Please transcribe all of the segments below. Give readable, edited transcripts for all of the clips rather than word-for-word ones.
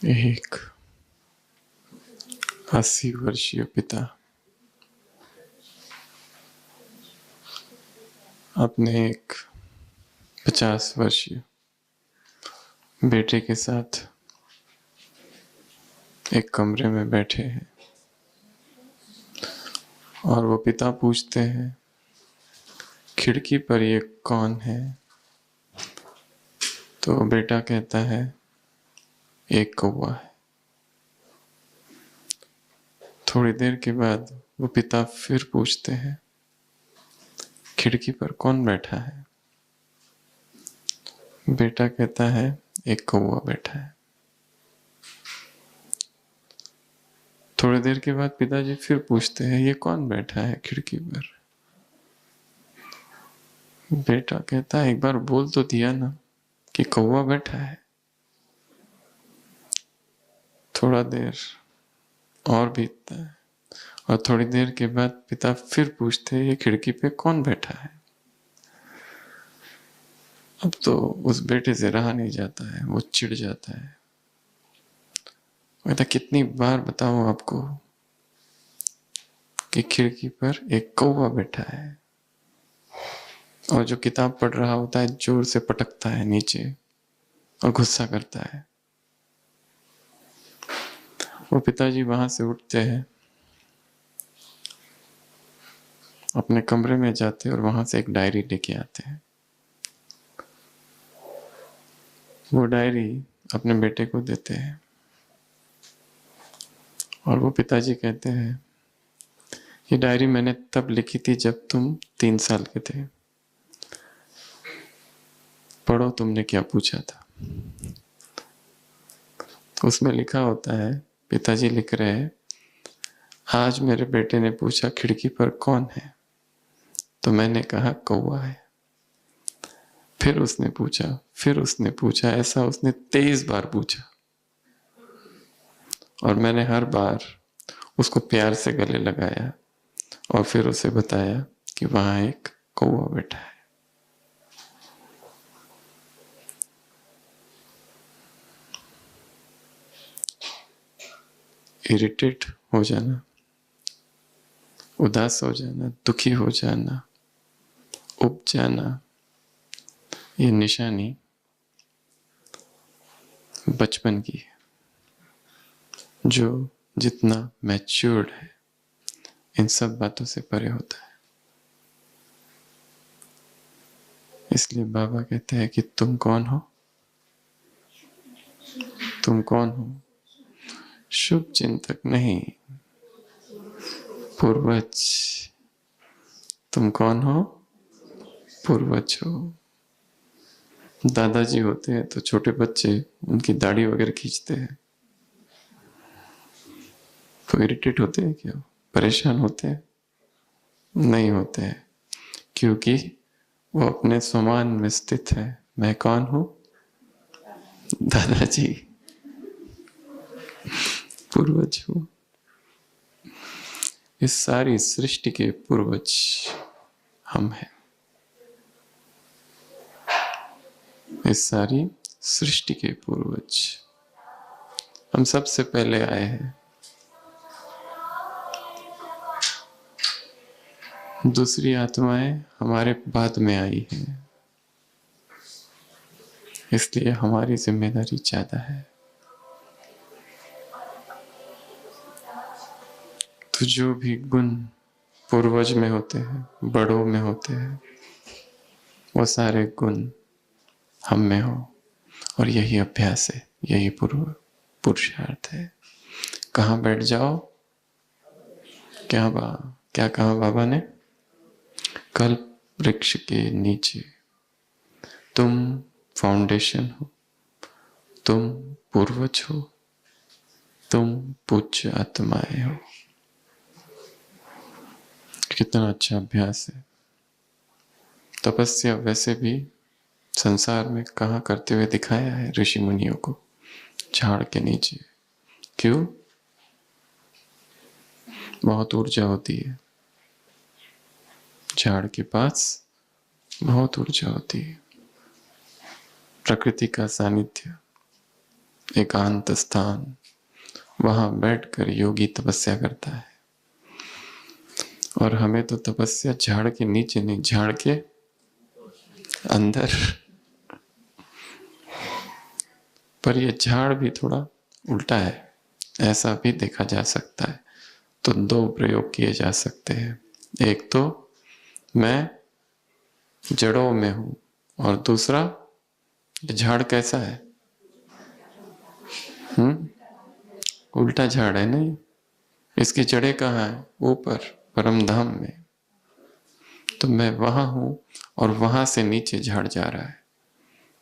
एक 80 वर्षीय पिता अपने एक 50 वर्षीय बेटे के साथ एक कमरे में बैठे हैं और वो पिता पूछते हैं, खिड़की पर ये कौन है? तो बेटा कहता है, एक कौवा है। थोड़ी देर के बाद वो पिता फिर पूछते हैं, खिड़की पर कौन बैठा है? बेटा कहता है, एक कौवा बैठा है। थोड़ी देर के बाद पिताजी फिर पूछते हैं, ये कौन बैठा है खिड़की पर? बेटा कहता है, एक बार बोल तो दिया ना कि कौवा बैठा है। थोड़ा देर और बीतता है और थोड़ी देर के बाद पिता फिर पूछते हैं, ये खिड़की पे कौन बैठा है? अब तो उस बेटे से रहा नहीं जाता है, वो चिढ़ जाता है। कहता, कितनी बार बताऊं आपको कि खिड़की पर एक कौवा बैठा है? और जो किताब पढ़ रहा होता है जोर से पटकता है नीचे और गुस्सा करता है। वो पिताजी वहां से उठते हैं, अपने कमरे में जाते और वहां से एक डायरी लेके आते हैं। वो डायरी अपने बेटे को देते हैं और वो पिताजी कहते हैं, ये डायरी मैंने तब लिखी थी जब तुम 3 साल के थे। पढ़ो तुमने क्या पूछा था। तो उसमें लिखा होता है, पिताजी लिख रहे हैं, आज मेरे बेटे ने पूछा खिड़की पर कौन है? तो मैंने कहा कौवा है। फिर उसने पूछा, ऐसा उसने 23 बार पूछा और मैंने हर बार उसको प्यार से गले लगाया और फिर उसे बताया कि वहां एक कौवा बैठा है। इरिटेट हो जाना, उदास हो जाना, दुखी हो जाना, उब जाना, ये निशानी बचपन की है, जो जितना मैच्योर्ड है इन सब बातों से परे होता है। इसलिए बाबा कहते हैं कि तुम कौन हो? तुम कौन हो? शुभ चिंतक नहीं, पूर्वज। तुम कौन हो? पूर्वज हो। दादाजी होते हैं तो छोटे बच्चे उनकी दाढ़ी वगैरह खींचते हैं तो इरिटेट होते हैं क्या? परेशान होते हैं? नहीं होते हैं, क्योंकि वो अपने स्वमान में स्थित है। मैं कौन हूं? दादाजी, पूर्वज हूं। इस सारी सृष्टि के पूर्वज हम हैं। इस सारी सृष्टि के पूर्वज हम सबसे पहले आए हैं। दूसरी आत्माएं हमारे बाद में आई हैं, इसलिए हमारी जिम्मेदारी ज्यादा है। तो जो भी गुण पूर्वज में होते हैं, बड़ों में होते हैं, वो सारे गुण हम में हो, और यही अभ्यास है, यही पुरुषार्थ है। कहाँ बैठ जाओ? क्या कहा बाबा ने? कल्प वृक्ष के नीचे। तुम फाउंडेशन हो, तुम पूर्वज हो, तुम पूज्य आत्माएं हो। कितना अच्छा अभ्यास है। तपस्या वैसे भी संसार में कहाँ करते हुए दिखाया है ऋषि मुनियों को? झाड़ के नीचे। क्यों? बहुत ऊर्जा होती है झाड़ के पास, बहुत ऊर्जा होती है। प्रकृति का सानिध्य, एकांत स्थान, वहां बैठकर योगी तपस्या करता है। और हमें तो तपस्या झाड़ के नीचे नहीं, झाड़ के अंदर। पर यह झाड़ भी थोड़ा उल्टा है, ऐसा भी देखा जा सकता है। तो दो प्रयोग किए जा सकते हैं। एक तो मैं जड़ों में हूं, और दूसरा झाड़ कैसा है? उल्टा झाड़ है नहीं, इसकी जड़ें कहाँ है? ऊपर परम धाम में। तो मैं वहां हूं और वहां से नीचे झाड़ जा रहा है,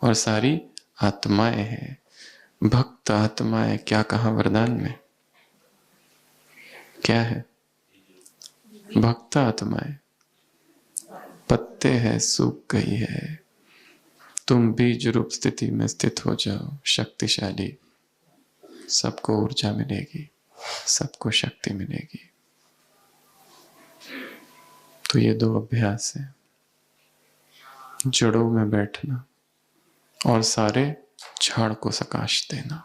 और सारी आत्माएं हैं, भक्त आत्माएं। क्या कहा वरदान में? क्या है? भक्त आत्माएं। पत्ते हैं, सूख गई है, तुम बीज रूप स्थिति में स्थित हो जाओ, शक्तिशाली। सबको ऊर्जा मिलेगी, सबको शक्ति मिलेगी। तो ये दो अभ्यास है, जड़ों में बैठना और सारे झाड़ को सकाश देना।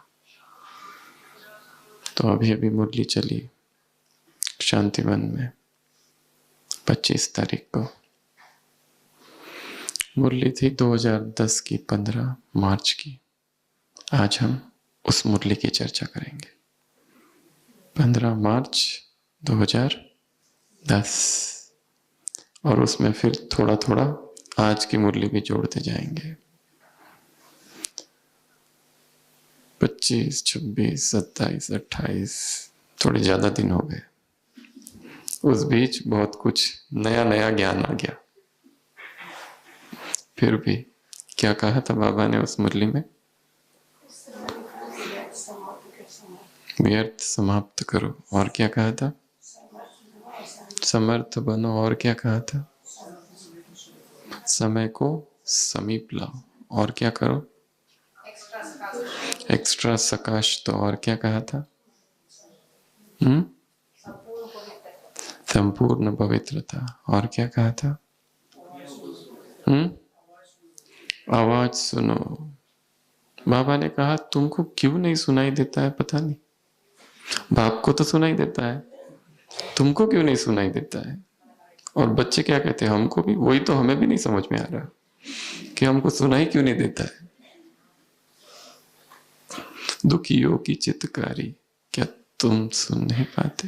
तो अभी अभी मुरली चली शांतिवन में 25 तारीख को। मुरली थी 2010 की 15 मार्च की। आज हम उस मुरली की चर्चा करेंगे। 15 मार्च 2010, और उसमें फिर थोड़ा थोड़ा आज की मुरली भी जोड़ते जाएंगे। 25, 26, 27, 28, थोड़े ज्यादा दिन हो गए। उस बीच बहुत कुछ नया नया ज्ञान आ गया। फिर भी क्या कहा था बाबा ने उस मुरली में? व्यर्थ समाप्त करो। और क्या कहा था? समर्थ बनो। और क्या कहा था? समय को समीप लाओ। और क्या करो? एक्स्ट्रा सकाश। तो और क्या कहा था? संपूर्ण पवित्रता। और क्या कहा था? आवाज सुनो। बाबा ने कहा तुमको क्यों नहीं सुनाई देता है? पता नहीं, बाप को तो सुनाई देता है, तुमको क्यों नहीं सुनाई देता है? और बच्चे क्या कहते हैं? हमको भी। वही तो हमें भी नहीं समझ में आ रहा कि हमको सुनाई क्यों नहीं देता है। दुखियों की चित्तकारी, क्या तुम सुन नहीं पाते?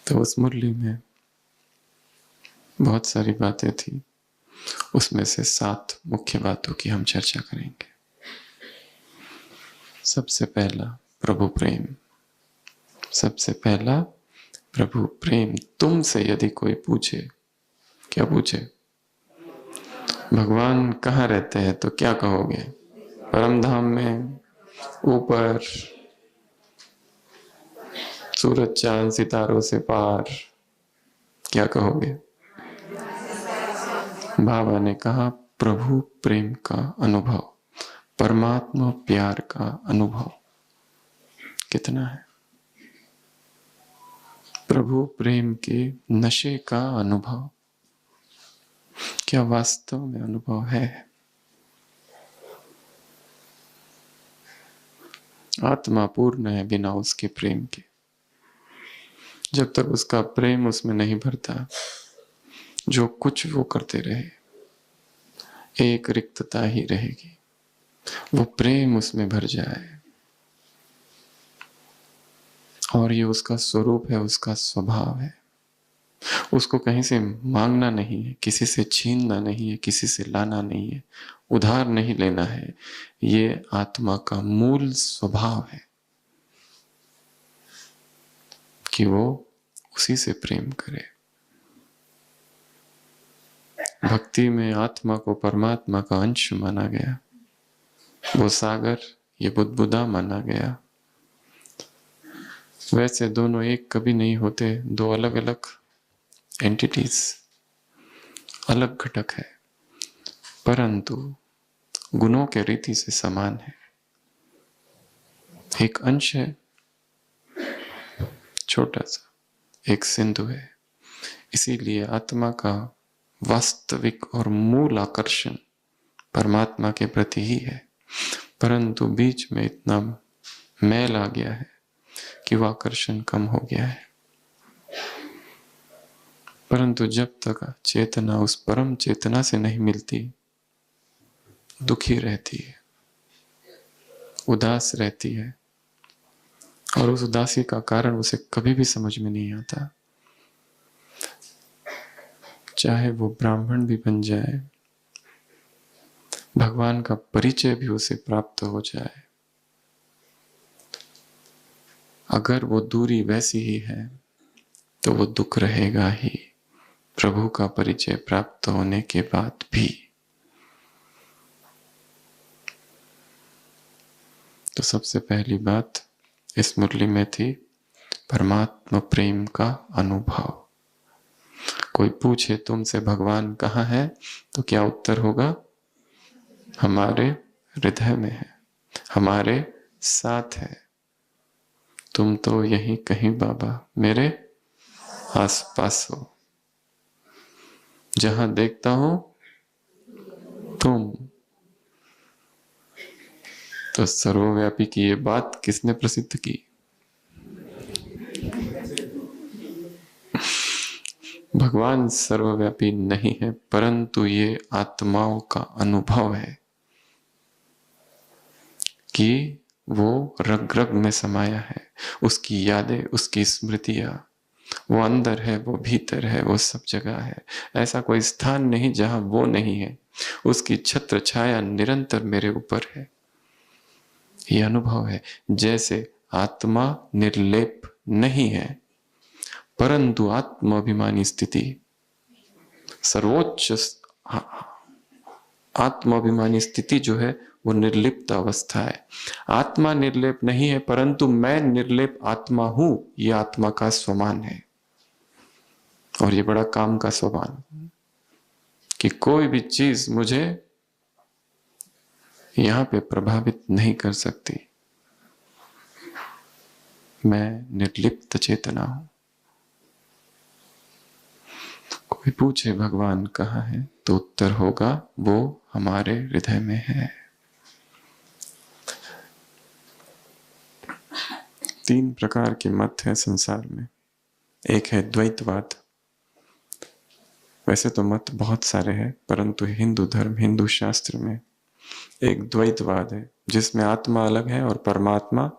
तो उस मुरली में बहुत सारी बातें थी, उसमें से 7 मुख्य बातों की हम चर्चा करेंगे। सबसे पहला प्रभु प्रेम। सबसे पहला प्रभु प्रेम। तुमसे यदि कोई पूछे, क्या पूछे? भगवान कहाँ रहते हैं? तो क्या कहोगे? परम धाम में, ऊपर, सूरज चांद सितारों से पार। क्या कहोगे? बाबा ने कहा प्रभु प्रेम का अनुभव, परमात्मा प्यार का अनुभव कितना है? प्रभु प्रेम के नशे का अनुभव क्या वास्तव में अनुभव है? आत्मा पूर्ण है बिना उसके प्रेम के। जब तक उसका प्रेम उसमें नहीं भरता, जो कुछ वो करते रहे, एक रिक्तता ही रहेगी। वो प्रेम उसमें भर जाए, और ये उसका स्वरूप है, उसका स्वभाव है। उसको कहीं से मांगना नहीं है, किसी से छीनना नहीं है, किसी से लाना नहीं है, उधार नहीं लेना है। ये आत्मा का मूल स्वभाव है कि वो उसी से प्रेम करे। भक्ति में आत्मा को परमात्मा का अंश माना गया। वो सागर, ये बुदबुदा माना गया। वैसे दोनों एक कभी नहीं होते, दो अलग अलग एंटिटीज, अलग घटक है, परंतु गुणों के रीति से समान है। एक अंश है छोटा सा, एक सिंधु है। इसीलिए आत्मा का वास्तविक और मूल आकर्षण परमात्मा के प्रति ही है, परंतु बीच में इतना मैल आ गया है कि वो आकर्षण कम हो गया है। परंतु जब तक चेतना उस परम चेतना से नहीं मिलती, दुखी रहती है, उदास रहती है, और उस उदासी का कारण उसे कभी भी समझ में नहीं आता। चाहे वो ब्राह्मण भी बन जाए, भगवान का परिचय भी उसे प्राप्त हो जाए, अगर वो दूरी वैसी ही है तो वो दुख रहेगा ही, प्रभु का परिचय प्राप्त होने के बाद भी। तो सबसे पहली बात इस मुरली में थी परमात्मा प्रेम का अनुभव। कोई पूछे तुमसे भगवान कहाँ है, तो क्या उत्तर होगा? हमारे हृदय में है, हमारे साथ है। तुम तो यहीं कहीं बाबा मेरे आसपास हो, जहां देखता हूं तुम। तो सर्वव्यापी की ये बात किसने प्रसिद्ध की? भगवान सर्वव्यापी नहीं है, परंतु ये आत्माओं का अनुभव है कि वो रग रग में समाया है। उसकी यादें, उसकी स्मृतियां, वो अंदर है, वो भीतर है, वो सब जगह है। ऐसा कोई स्थान नहीं जहां वो नहीं है। उसकी छत्र छाया निरंतर मेरे ऊपर है। ये अनुभव है। जैसे आत्मा निर्लेप नहीं है, परंतु आत्माभिमानी स्थिति, सर्वोच्च आत्माभिमानी स्थिति जो है वो निर्लिप्त अवस्था है। आत्मा निर्लेप नहीं है, परंतु मैं निर्लेप आत्मा हूं, ये आत्मा का स्वमान है। और ये बड़ा काम का स्वमान कि कोई भी चीज मुझे यहां पे प्रभावित नहीं कर सकती। मैं निर्लिप्त चेतना हूं। कोई पूछे भगवान कहाँ है, तो उत्तर होगा वो हमारे हृदय में है। 3 प्रकार के मत हैं संसार में। एक है द्वैतवाद। वैसे तो मत बहुत सारे हैं, परंतु हिंदू धर्म, हिंदू शास्त्र में एक द्वैतवाद है जिसमें आत्मा अलग है और परमात्मा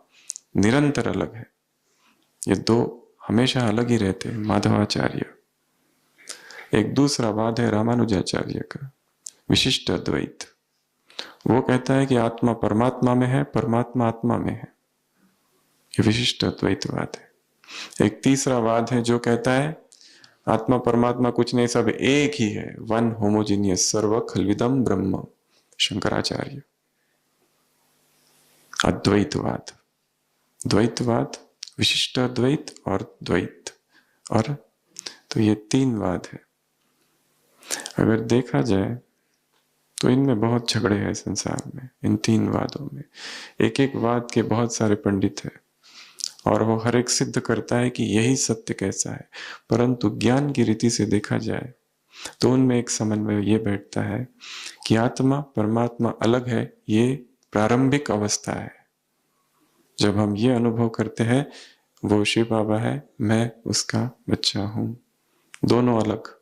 निरंतर अलग है। ये दो हमेशा अलग ही रहते हैं, माधवाचार्य। एक दूसरा वाद है रामानुजाचार्य का, विशिष्ट अद्वैत। वो कहता है कि आत्मा परमात्मा में है, परमात्मा आत्मा में है। ये विशिष्ट अद्वैतवाद है। एक तीसरा वाद है जो कहता है आत्मा परमात्मा कुछ नहीं, सब एक ही है, वन होमोजीनियस, सर्व खलविदम ब्रह्म, शंकराचार्य। अद्वैतवाद, द्वैतवाद, विशिष्ट अद्वैत और द्वैत। और तो ये 3 वाद है। अगर देखा जाए तो इनमें बहुत झगड़े हैं संसार में, इन 3 वादों में। एक एक वाद के बहुत सारे पंडित हैं और वो हर एक सिद्ध करता है कि यही सत्य कैसा है। परंतु ज्ञान की रीति से देखा जाए तो उनमें एक समन्वय ये बैठता है कि आत्मा परमात्मा अलग है। ये प्रारंभिक अवस्था है, जब हम ये अनुभव करते हैं वो शिव बाबा है, मैं उसका बच्चा हूं, दोनों अलग।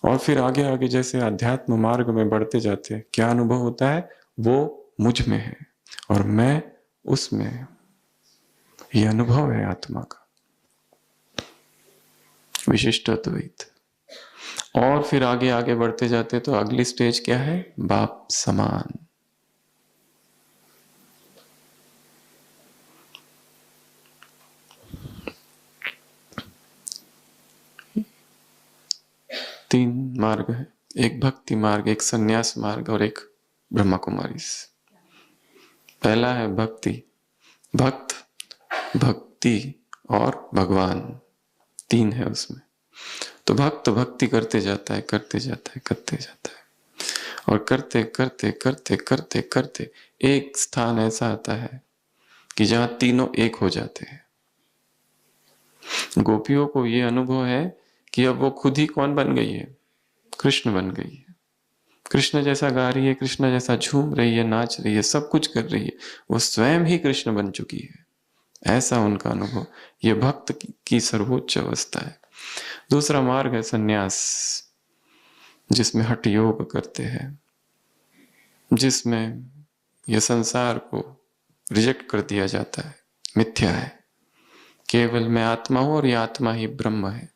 और फिर आगे आगे जैसे अध्यात्म मार्ग में बढ़ते जाते हैं, क्या अनुभव होता है? वो मुझ में है और मैं उसमें। ये अनुभव है आत्मा का, विशिष्ट अद्वैत। और फिर आगे आगे बढ़ते जाते तो अगली स्टेज क्या है? बाप समान। तीन मार्ग है, एक भक्ति मार्ग, एक सन्यास मार्ग और एक ब्रह्मा कुमारी। पहला है भक्ति। भक्त, भक्ति और भगवान, 3 है उसमें। तो भक्त भक्ति करते जाता है, करते जाता है, करते जाता है, और करते करते करते करते करते एक स्थान ऐसा आता है कि जहां तीनों एक हो जाते हैं। गोपियों को ये अनुभव है कि अब वो खुद ही कौन बन गई है? कृष्ण बन गई है। कृष्ण जैसा गा रही है, कृष्ण जैसा झूम रही है, नाच रही है, सब कुछ कर रही है, वो स्वयं ही कृष्ण बन चुकी है, ऐसा उनका अनुभव। ये भक्त की सर्वोच्च अवस्था है। दूसरा मार्ग है सन्यास, जिसमें हठ योग करते हैं, जिसमें यह संसार को रिजेक्ट कर दिया जाता है, मिथ्या है, केवल मैं आत्मा हूं और यह आत्मा ही ब्रह्म है।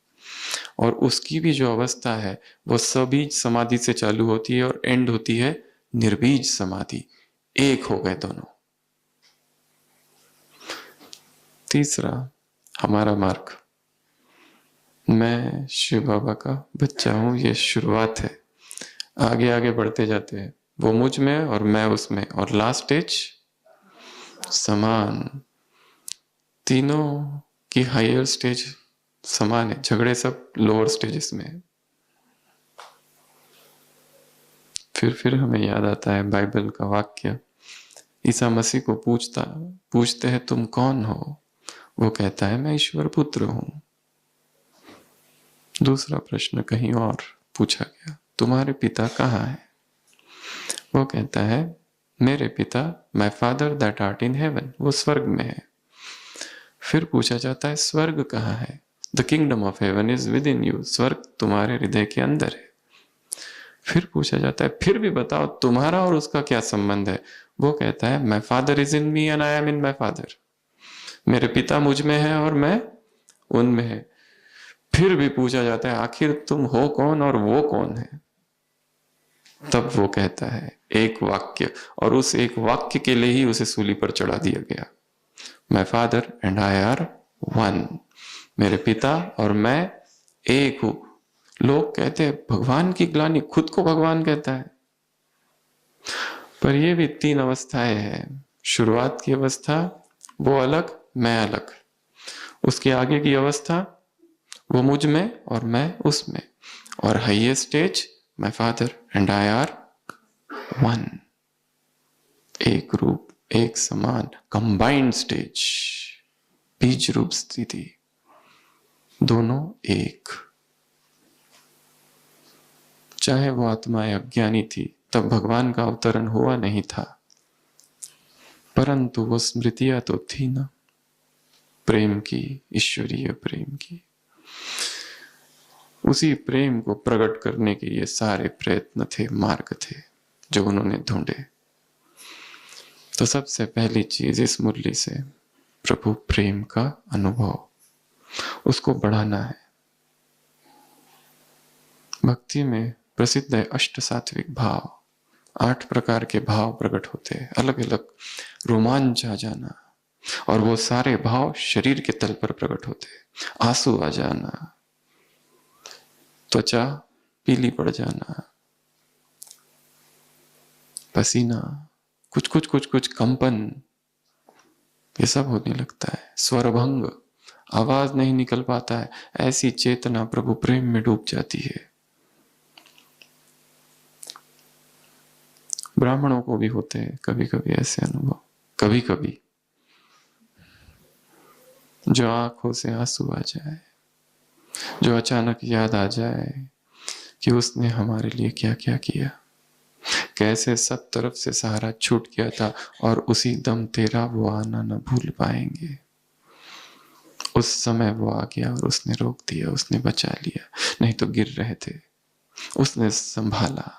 और उसकी भी जो अवस्था है वो सबीज समाधि से चालू होती है और एंड होती है निर्बीज समाधि। एक हो गए दोनों। तीसरा हमारा मार्ग, मैं शिव बाबा का बच्चा हूं, ये शुरुआत है, आगे आगे बढ़ते जाते हैं, वो मुझ में और मैं उसमें, और लास्ट स्टेज समान। तीनों की हायर स्टेज समान है, झगड़े सब लोअर स्टेजेस में है। फिर हमें याद आता है बाइबल का वाक्य, ईसा मसीह को पूछते हैं तुम कौन हो, वो कहता है मैं ईश्वर पुत्र हूं। दूसरा प्रश्न कहीं और पूछा गया, तुम्हारे पिता कहाँ है, वो कहता है मेरे पिता, my father that art in heaven, वो स्वर्ग में है। फिर पूछा जाता है स्वर्ग कहाँ है, the kingdom of heaven is with in you, स्वर्ग तुम्हारे हृदय के अंदर है। फिर पूछा जाता है फिर भी बताओ तुम्हारा और उसका क्या संबंध है, वो कहता है my father is in me and I am in my father, मेरे पिता मुझ में है और मैं उनमें है। फिर भी पूछा जाता है आखिर तुम हो कौन और वो कौन है, तब वो कहता है एक वाक्य, और उस एक वाक्य के लिए ही उसे सूली पर चढ़ा दिया गया, my father and I R one, मेरे पिता और मैं एक हूं। लोग कहते हैं भगवान की ग्लानि, खुद को भगवान कहता है, पर ये भी तीन अवस्थाएं हैं। शुरुआत की अवस्था वो अलग, मैं अलग, उसके आगे की अवस्था वो मुझ में और मैं उसमें, और highest stage my father and I R one, एक रूप, एक समान, कंबाइंड स्टेज, बीज रूप स्थिति, दोनों एक। चाहे वो आत्माएं अज्ञानी थी, तब भगवान का अवतरण हुआ नहीं था, परंतु वो स्मृतियां तो थी ना, प्रेम की, ईश्वरीय प्रेम की। उसी प्रेम को प्रकट करने के ये सारे प्रयत्न थे, मार्ग थे जो उन्होंने ढूंढे। तो सबसे पहली चीज इस मुरली से प्रभु प्रेम का अनुभव, उसको बढ़ाना है। भक्ति में प्रसिद्ध है अष्ट सात्विक भाव, 8 प्रकार के भाव प्रकट होते हैं, अलग अलग रोमांच आ जाना, और वो सारे भाव शरीर के तल पर प्रकट होते हैं। आंसू आ जाना, त्वचा पीली पड़ जाना, पसीना, कुछ कंपन, ये सब होने लगता है। स्वरभंग, आवाज नहीं निकल पाता है, ऐसी चेतना प्रभु प्रेम में डूब जाती है। ब्राह्मणों को भी होते हैं कभी कभी ऐसे अनुभव, कभी कभी जो आंखों से आंसू आ जाए, जो अचानक याद आ जाए कि उसने हमारे लिए क्या क्या किया, कैसे सब तरफ से सहारा छूट गया था और उसी दम तेरा वो आना न भूल पाएंगे। उस समय वो आ गया और उसने रोक दिया, उसने बचा लिया, नहीं तो गिर रहे थे, उसने संभाला।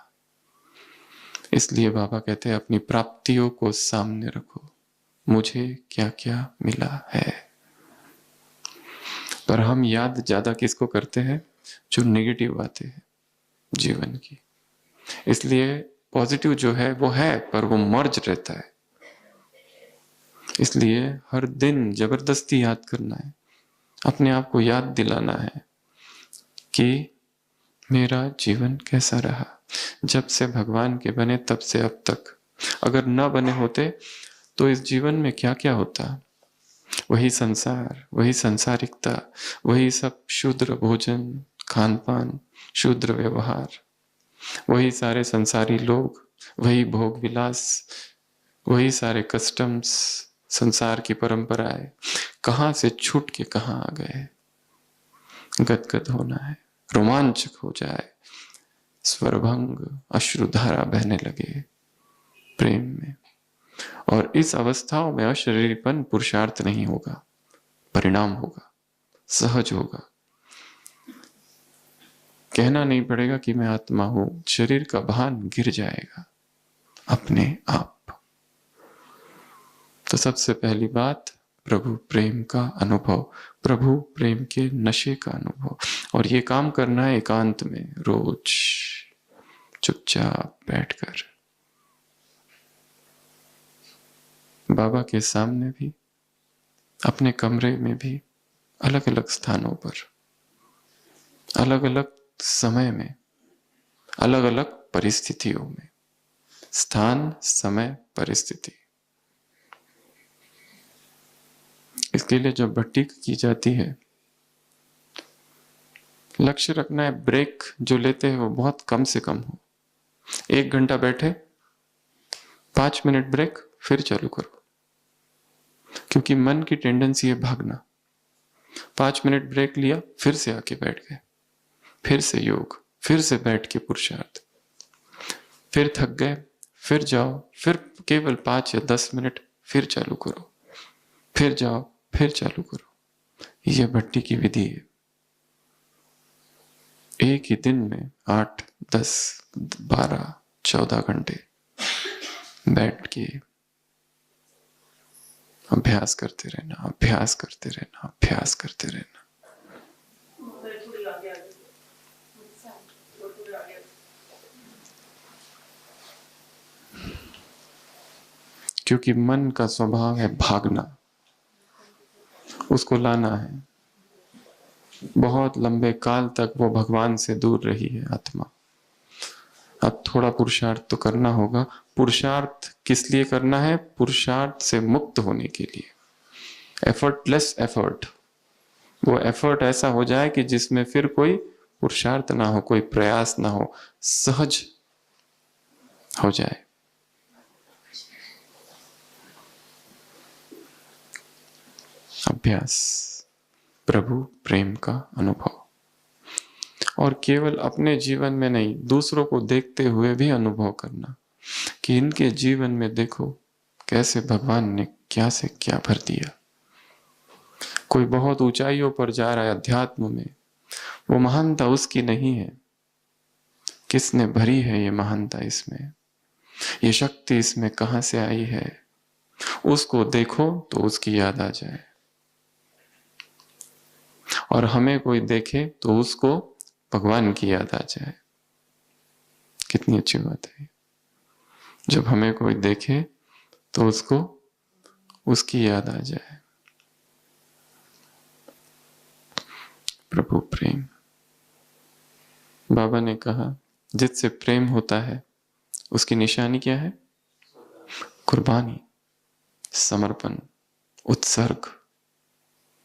इसलिए बाबा कहते हैं अपनी प्राप्तियों को सामने रखो, मुझे क्या क्या मिला है। पर हम याद ज्यादा किसको करते हैं, जो नेगेटिव बातें हैं जीवन की। इसलिए पॉजिटिव जो है वो है, पर वो मर्ज रहता है। इसलिए हर दिन जबरदस्ती याद करना है, अपने आप को याद दिलाना है कि मेरा जीवन कैसा रहा, जब से भगवान के बने तब से अब तक। अगर न बने होते तो इस जीवन में क्या क्या होता, वही संसार, वही संसारिकता, वही सब शूद्र भोजन खान पान, शूद्र व्यवहार, वही सारे संसारी लोग, वही भोग विलास, वही सारे कस्टम्स, संसार की परंपराएं, कहां से छूट के कहां आ गए। गदगद होना है, रोमांचक हो जाए, स्वरभंग अश्रुधारा बहने लगे प्रेम में। और इस अवस्थाओं में अशरीरीपन पुरुषार्थ नहीं होगा, परिणाम होगा, सहज होगा। कहना नहीं पड़ेगा कि मैं आत्मा हूं, शरीर का भान गिर जाएगा अपने आप। तो सबसे पहली बात, प्रभु प्रेम का अनुभव, प्रभु प्रेम के नशे का अनुभव। और ये काम करना है एकांत में, रोज चुपचाप बैठकर, बाबा के सामने भी, अपने कमरे में भी, अलग अलग स्थानों पर, अलग अलग समय में, अलग अलग परिस्थितियों में। स्थान, समय, परिस्थिति। इसके लिए जो भट्टी की जाती है, लक्ष्य रखना है ब्रेक जो लेते हैं वो बहुत कम से कम हो। 1 घंटा बैठे, 5 मिनट ब्रेक, फिर चालू करो। क्योंकि मन की टेंडेंसी है भागना। 5 मिनट ब्रेक लिया, फिर से आके बैठ गए, फिर से योग, फिर से बैठ के पुरुषार्थ, फिर थक गए, फिर जाओ, फिर केवल 5 या 10 मिनट, फिर चालू करो, फिर जाओ, फिर चालू करो। यह भट्टी की विधि है। एक ही दिन में 8, 10, 12, 14 घंटे बैठ के अभ्यास करते रहना, अभ्यास करते रहना, अभ्यास करते रहना। क्योंकि मन का स्वभाव है भागना, उसको लाना है। बहुत लंबे काल तक वो भगवान से दूर रही है आत्मा। अब थोड़ा पुरुषार्थ तो करना होगा। पुरुषार्थ किस लिए करना है? पुरुषार्थ से मुक्त होने के लिए। एफर्टलेस एफर्ट, वो एफर्ट ऐसा हो जाए कि जिसमें फिर कोई पुरुषार्थ ना हो, कोई प्रयास ना हो, सहज हो जाए। अभ्यास, प्रभु प्रेम का अनुभव। और केवल अपने जीवन में नहीं, दूसरों को देखते हुए भी अनुभव करना कि इनके जीवन में देखो कैसे भगवान ने क्या से क्या भर दिया। कोई बहुत ऊंचाइयों पर जा रहा है अध्यात्म में, वो महानता उसकी नहीं है, किसने भरी है ये महानता इसमें, ये शक्ति इसमें कहां से आई है। उसको देखो तो उसकी याद आ जाए, और हमें कोई देखे तो उसको भगवान की याद आ जाए। कितनी अच्छी बात है। जब हमें कोई देखे तो उसको उसकी याद आ जाए। प्रभु प्रेम। बाबा ने कहा जिससे प्रेम होता है उसकी निशानी क्या है? कुर्बानी, समर्पण, उत्सर्ग,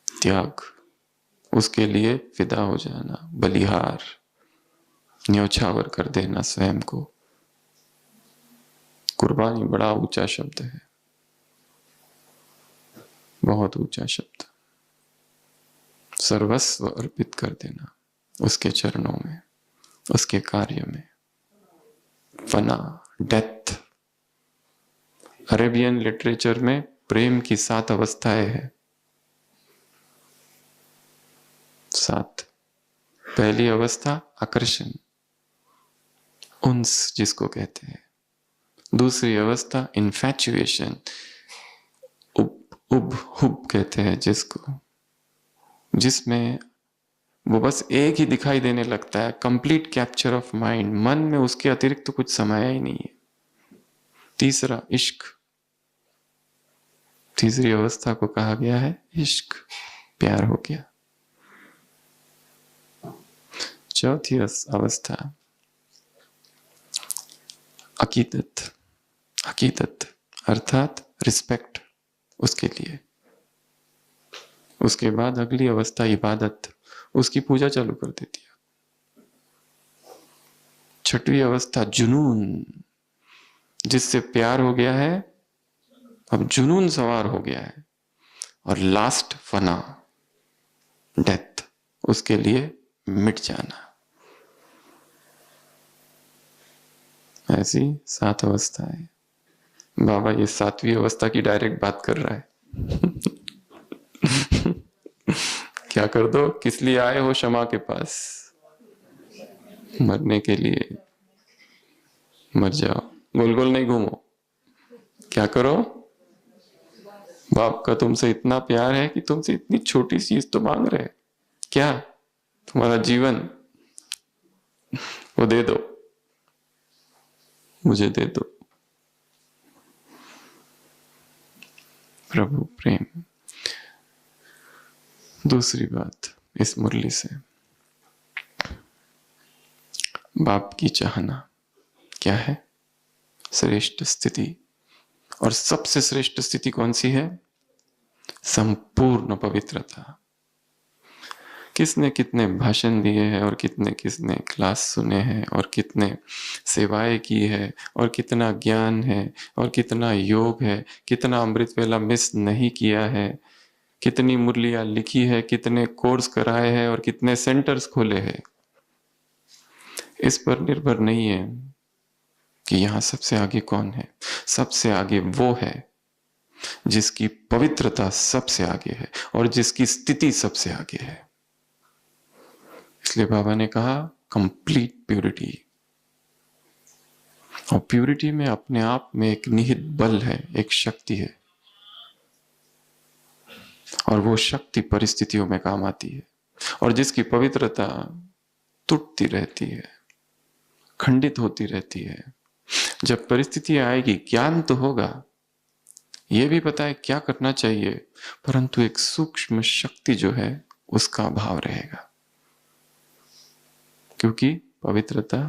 त्याग, उसके लिए फिदा हो जाना, बलिहार, न्यौछावर कर देना स्वयं को। कुर्बानी बड़ा ऊंचा शब्द है, बहुत ऊंचा शब्द। सर्वस्व अर्पित कर देना उसके चरणों में, उसके कार्य में। फना, डेथ। अरेबियन लिटरेचर में प्रेम की 7 अवस्थाएं हैं। 7। पहली अवस्था आकर्षण, उन्स जिसको कहते हैं। दूसरी अवस्था इन्फैचुएशन, उब हुब कहते हैं जिसको, जिसमें वो बस एक ही दिखाई देने लगता है, कंप्लीट कैप्चर ऑफ माइंड। मन में उसके अतिरिक्त तो कुछ समाया ही नहीं है। तीसरा इश्क, तीसरी अवस्था को कहा गया है इश्क, प्यार हो गया। चौथी अवस्था अकीदत, अकीदत अर्थात रिस्पेक्ट उसके लिए। उसके बाद अगली अवस्था इबादत, उसकी पूजा चालू कर देती है। छठवीं अवस्था जुनून, जिससे प्यार हो गया है, अब जुनून सवार हो गया है। और लास्ट फना, डेथ, उसके लिए मिट जाना। ऐसी 7 अवस्थाएं। बाबा ये 7वीं अवस्था की डायरेक्ट बात कर रहा है। क्या कर दो? किस लिए आए हो क्षमा के पास? मरने के लिए। मर जाओ, गोल गोल नहीं घूमो। क्या करो? बाप का तुमसे इतना प्यार है कि तुमसे इतनी छोटी चीज तो मांग रहे हैं। क्या? तुम्हारा जीवन, वो दे दो, मुझे दे दो। प्रभु प्रेम। दूसरी बात इस मुरली से, बाप की चाहना क्या है? श्रेष्ठ स्थिति। और सबसे श्रेष्ठ स्थिति कौन सी है? संपूर्ण पवित्रता। किसने कितने भाषण दिए हैं और कितने किसने क्लास सुने हैं और कितने सेवाएं की है और कितना ज्ञान है और कितना योग है, कितना अमृत वेला मिस नहीं किया है, कितनी मुरलियां लिखी है, कितने कोर्स कराए हैं और कितने सेंटर्स खोले हैं, इस पर निर्भर नहीं है कि यहां सबसे आगे कौन है। सबसे आगे वो है जिसकी पवित्रता सबसे आगे है और जिसकी स्थिति सबसे आगे है। इसलिए बाबा ने कहा कंप्लीट प्यूरिटी। और प्यूरिटी में अपने आप में एक निहित बल है, एक शक्ति है, और वो शक्ति परिस्थितियों में काम आती है। और जिसकी पवित्रता टूटती रहती है, खंडित होती रहती है, जब परिस्थितियां आएगी, ज्ञान तो होगा, ये भी पता है क्या करना चाहिए, परंतु एक सूक्ष्म शक्ति जो है उसका अभाव रहेगा, क्योंकि पवित्रता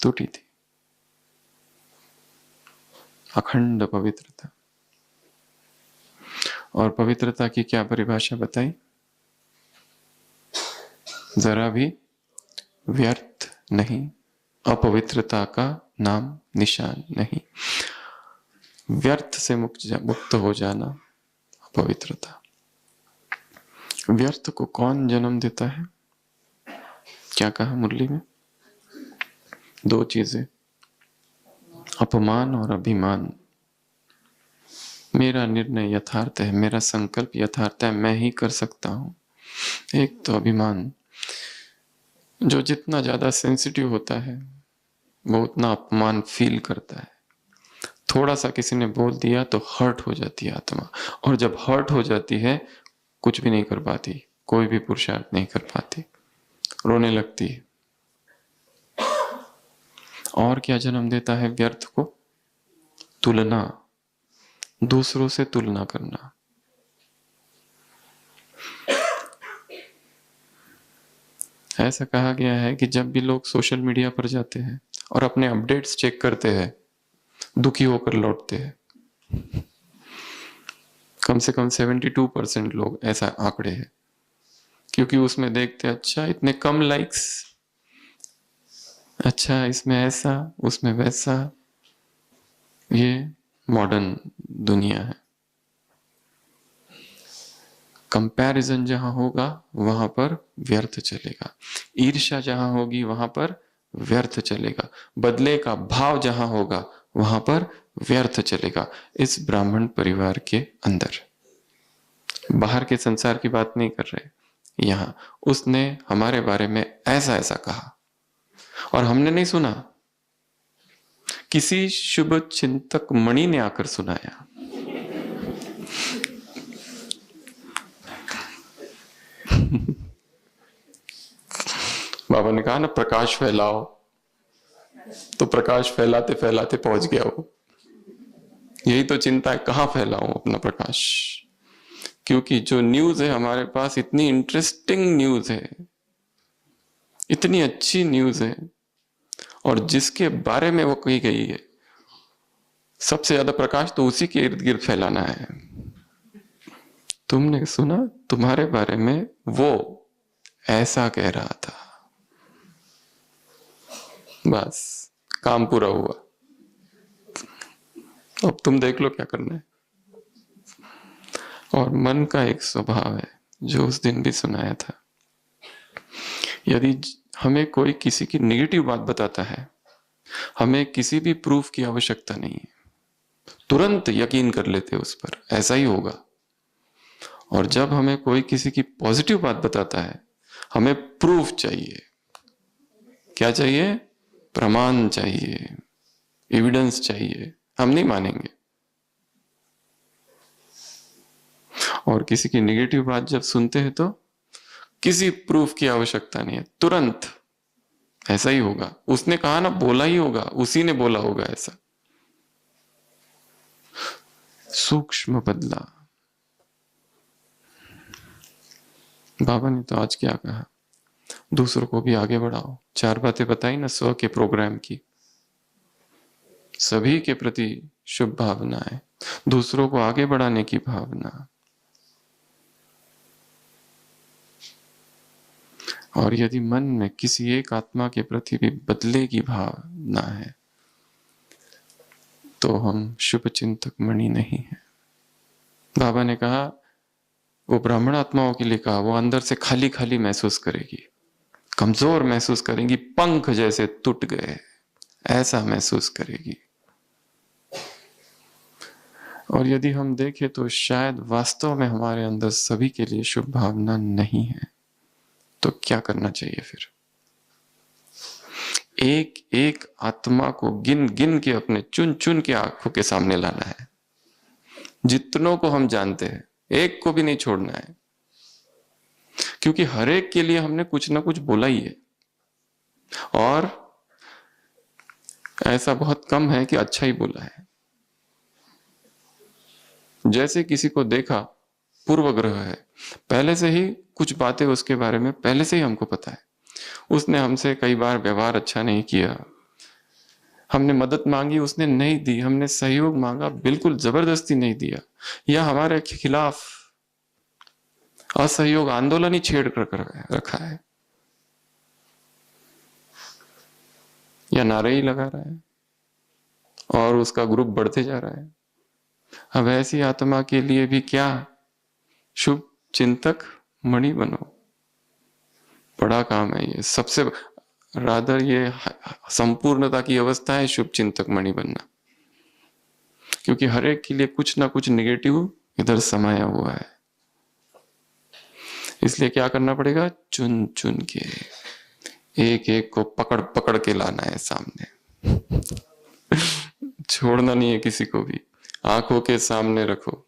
टूटी थी। अखंड पवित्रता। और पवित्रता की क्या परिभाषा बताई? जरा भी व्यर्थ नहीं, अपवित्रता का नाम निशान नहीं। व्यर्थ से मुक्त हो जाना अपवित्रता। व्यर्थ को कौन जन्म देता है? क्या कहा मुरली में? 2 चीजें, अपमान और अभिमान। मेरा निर्णय यथार्थ है, मेरा संकल्प यथार्थ है, मैं ही कर सकता हूं। एक तो अभिमान, जो जितना ज्यादा सेंसिटिव होता है वो उतना अपमान फील करता है। थोड़ा सा किसी ने बोल दिया तो हर्ट हो जाती है आत्मा, और जब हर्ट हो जाती है कुछ भी नहीं कर पाती, कोई भी पुरुषार्थ नहीं कर पाती, रोने लगती है। और क्या जन्म देता है व्यर्थ को? तुलना, दूसरों से तुलना करना। ऐसा कहा गया है कि जब भी लोग सोशल मीडिया पर जाते हैं और अपने अपडेट्स चेक करते हैं, दुखी होकर लौटते हैं। कम से कम 72% लोग ऐसा आंकड़े हैं, क्योंकि उसमें देखते अच्छा इतने कम लाइक्स, अच्छा इसमें ऐसा, उसमें वैसा। ये मॉडर्न दुनिया है। कंपैरिजन जहां होगा वहां पर व्यर्थ चलेगा, ईर्ष्या जहां होगी वहां पर व्यर्थ चलेगा, बदले का भाव जहां होगा वहां पर व्यर्थ चलेगा। इस ब्राह्मण परिवार के अंदर, बाहर के संसार की बात नहीं कर रहे, यहां उसने हमारे बारे में ऐसा ऐसा कहा और हमने नहीं सुना, किसी शुभ चिंतक मणि ने आकर सुनाया। बाबा ने कहा ना प्रकाश फैलाओ, तो प्रकाश फैलाते फैलाते पहुंच गया वो। यही तो चिंता है, कहां फैलाऊं अपना प्रकाश, क्योंकि जो न्यूज है हमारे पास इतनी इंटरेस्टिंग न्यूज है, इतनी अच्छी न्यूज है, और जिसके बारे में वो कही गई है, सबसे ज्यादा प्रकाश तो उसी के इर्द गिर्द फैलाना है। तुमने सुना तुम्हारे बारे में वो ऐसा कह रहा था, बस काम पूरा हुआ। अब तुम देख लो क्या करना है। और मन का एक स्वभाव है जो उस दिन भी सुनाया था, यदि हमें कोई किसी की नेगेटिव बात बताता है हमें किसी भी प्रूफ की आवश्यकता नहीं है, तुरंत यकीन कर लेते उस पर, ऐसा ही होगा। और जब हमें कोई किसी की पॉजिटिव बात बताता है, हमें प्रूफ चाहिए। क्या चाहिए? प्रमाण चाहिए, एविडेंस चाहिए, हम नहीं मानेंगे। और किसी की नेगेटिव बात जब सुनते हैं तो किसी प्रूफ की आवश्यकता नहीं है, तुरंत ऐसा ही होगा। उसने कहा ना, बोला ही होगा, उसी ने बोला होगा ऐसा। सूक्ष्म बदला। बाबा ने तो आज क्या कहा, दूसरों को भी आगे बढ़ाओ। 4 बातें बताई ना स्व के प्रोग्राम की, सभी के प्रति शुभ भावनाएं, दूसरों को आगे बढ़ाने की भावना। और यदि मन में किसी एक आत्मा के प्रति भी बदले की भावना है तो हम शुभ चिंतक मणि नहीं है। बाबा ने कहा, वो ब्राह्मण आत्माओं के लिए कहा, वो अंदर से खाली खाली महसूस करेगी, कमजोर महसूस करेंगी, पंख जैसे टूट गए ऐसा महसूस करेगी। और यदि हम देखें तो शायद वास्तव में हमारे अंदर सभी के लिए शुभ भावना नहीं है। तो क्या करना चाहिए फिर? एक एक आत्मा को गिन गिन के अपने चुन चुन के आंखों के सामने लाना है। जितनों को हम जानते हैं, एक को भी नहीं छोड़ना है, क्योंकि हर एक के लिए हमने कुछ ना कुछ बोला ही है। और ऐसा बहुत कम है कि अच्छा ही बोला है। जैसे किसी को देखा, पूर्व ग्रह है, पहले से ही कुछ बातें उसके बारे में पहले से ही हमको पता है। उसने हमसे कई बार व्यवहार अच्छा नहीं किया, हमने मदद मांगी उसने नहीं दी, हमने सहयोग मांगा बिल्कुल जबरदस्ती नहीं दिया, या हमारे खिलाफ असहयोग आंदोलन ही छेड़ कर रखा है, या नारे ही लगा रहा है और उसका ग्रुप बढ़ते जा रहा है। अब ऐसी आत्मा के लिए भी क्या शुभ चिंतक मणि बनो। बड़ा काम है ये, सबसे रादर ये संपूर्णता की अवस्था है शुभ चिंतक मणि बनना, क्योंकि हर एक के लिए कुछ ना कुछ नेगेटिव इधर समाया हुआ है। इसलिए क्या करना पड़ेगा? चुन चुन के एक एक को पकड़ पकड़ के लाना है सामने। छोड़ना नहीं है किसी को भी, आंखों के सामने रखो।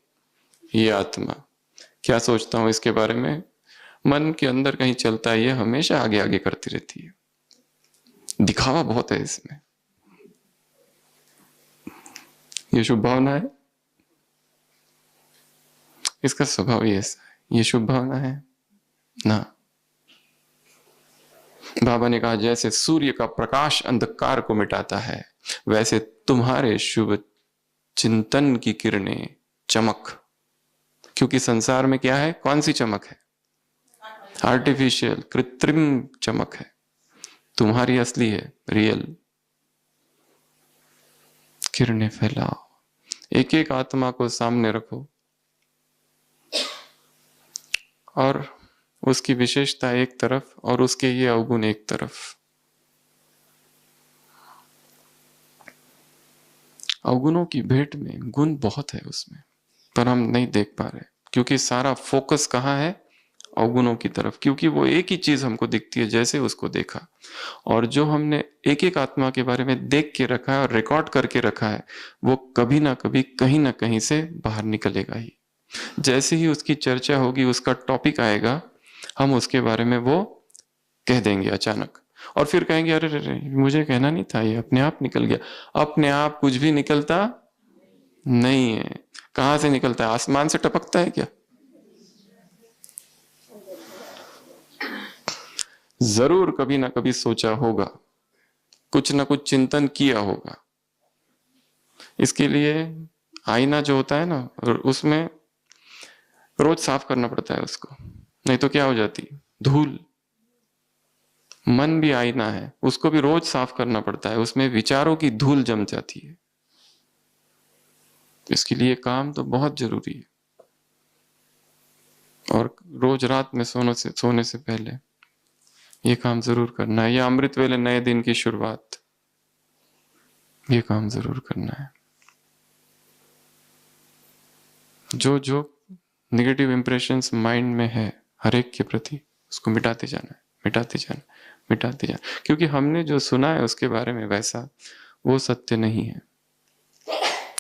ये आत्मा क्या सोचता हूं इसके बारे में, मन के अंदर कहीं चलता है, ये हमेशा आगे आगे करती रहती है। दिखावा बहुत है इसमें। ये शुभ भावना है, इसका स्वभाव ही ऐसा है। ये शुभ भावना है ना। बाबा ने कहा, जैसे सूर्य का प्रकाश अंधकार को मिटाता है, वैसे तुम्हारे शुभ चिंतन की किरणें चमक। क्योंकि संसार में क्या है? कौन सी चमक है? आर्टिफिशियल, कृत्रिम चमक है। तुम्हारी असली है, रियल। किरणें फैलाओ, एक एक आत्मा को सामने रखो और उसकी विशेषता एक तरफ और उसके ये अवगुण एक तरफ। अवगुणों की भेंट में गुण बहुत है उसमें, पर हम नहीं देख पा रहे, क्योंकि सारा फोकस कहाँ है? अवगुणों की तरफ। क्योंकि वो एक ही चीज हमको दिखती है जैसे उसको देखा, और जो हमने एक एक आत्मा के बारे में देख के रखा है और रिकॉर्ड करके रखा है, वो कभी ना कभी कहीं ना कहीं से बाहर निकलेगा ही। जैसे ही उसकी चर्चा होगी, उसका टॉपिक आएगा, हम उसके बारे में वो कह देंगे अचानक, और फिर कहेंगे अरे अरे मुझे कहना नहीं था, ये अपने आप निकल गया। अपने आप कुछ भी निकलता नहीं है। कहां से निकलता है? आसमान से टपकता है क्या? जरूर कभी ना कभी सोचा होगा, कुछ ना कुछ चिंतन किया होगा। इसके लिए आईना जो होता है ना, उसमें रोज साफ करना पड़ता है उसको, नहीं तो क्या हो जाती? धूल। मन भी आईना है, उसको भी रोज साफ करना पड़ता है, उसमें विचारों की धूल जम जाती है। इसके लिए काम तो बहुत जरूरी है। और रोज रात में सोने से पहले ये काम जरूर करना है। यह अमृत वेले नए दिन की शुरुआत। ये काम जरूर करना है। जो जो नेगेटिव इंप्रेशंस माइंड में है हर एक के प्रति, उसको मिटाते जाना है, मिटाते जाना, मिटाते जाना, क्योंकि हमने जो सुना है उसके बारे में वैसा, वो सत्य नहीं है।